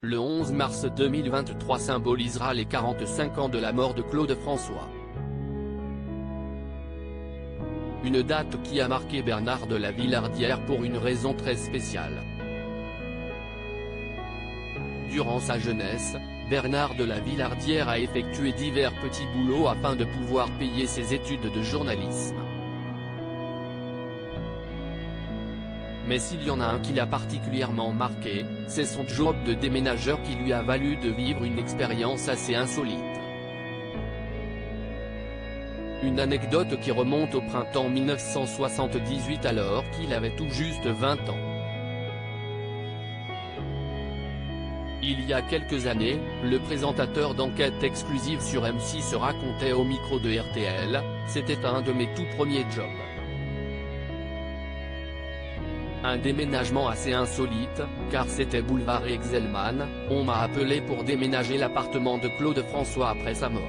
Le 11 mars 2023 symbolisera les 45 ans de la mort de Claude François. Une date qui a marqué Bernard de la Villardière pour une raison très spéciale. Durant sa jeunesse, Bernard de la Villardière a effectué divers petits boulots afin de pouvoir payer ses études de journalisme. Mais s'il y en a un qui l'a particulièrement marqué, c'est son job de déménageur qui lui a valu de vivre une expérience assez insolite. Une anecdote qui remonte au printemps 1978 alors qu'il avait tout juste 20 ans. Il y a quelques années, le présentateur d'enquête exclusive sur M6 racontait au micro de RTL, « C'était un de mes tout premiers jobs. Un déménagement assez insolite, car c'était boulevard Exelmans, on m'a appelé pour déménager l'appartement de Claude François après sa mort.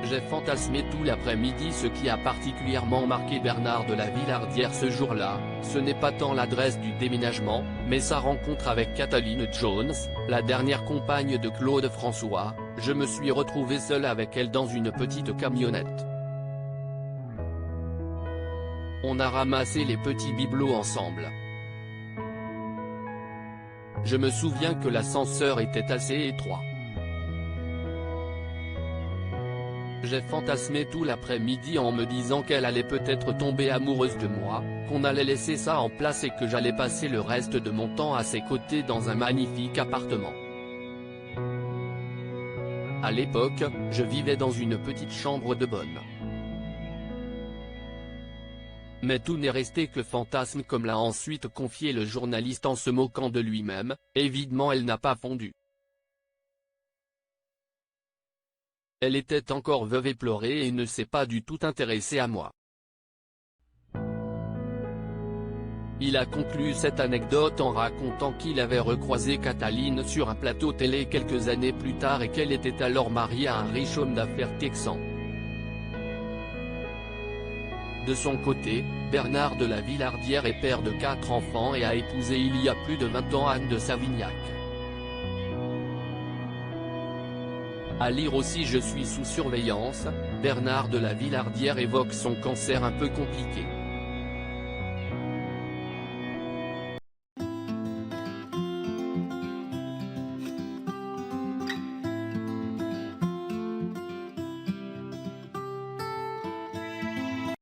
J'ai fantasmé tout l'après-midi. Ce qui a particulièrement marqué Bernard de la Villardière ce jour-là, ce n'est pas tant l'adresse du déménagement, mais sa rencontre avec Kathleen Jones, la dernière compagne de Claude François. Je me suis retrouvé seul avec elle dans une petite camionnette. On a ramassé les petits bibelots ensemble. Je me souviens que l'ascenseur était assez étroit. J'ai fantasmé tout l'après-midi en me disant qu'elle allait peut-être tomber amoureuse de moi, qu'on allait laisser ça en place et que j'allais passer le reste de mon temps à ses côtés dans un magnifique appartement. À l'époque, je vivais dans une petite chambre de bonne. Mais tout n'est resté que fantasme, comme l'a ensuite confié le journaliste en se moquant de lui-même. Évidemment, elle n'a pas fondu. Elle était encore veuve et pleurait et ne s'est pas du tout intéressée à moi. Il a conclu cette anecdote en racontant qu'il avait recroisé Kathleen sur un plateau télé quelques années plus tard et qu'elle était alors mariée à un riche homme d'affaires texan. De son côté, Bernard de la Villardière est père de 4 enfants et a épousé il y a plus de 20 ans Anne de Savignac. À lire aussi Je suis sous surveillance, Bernard de la Villardière évoque son cancer un peu compliqué.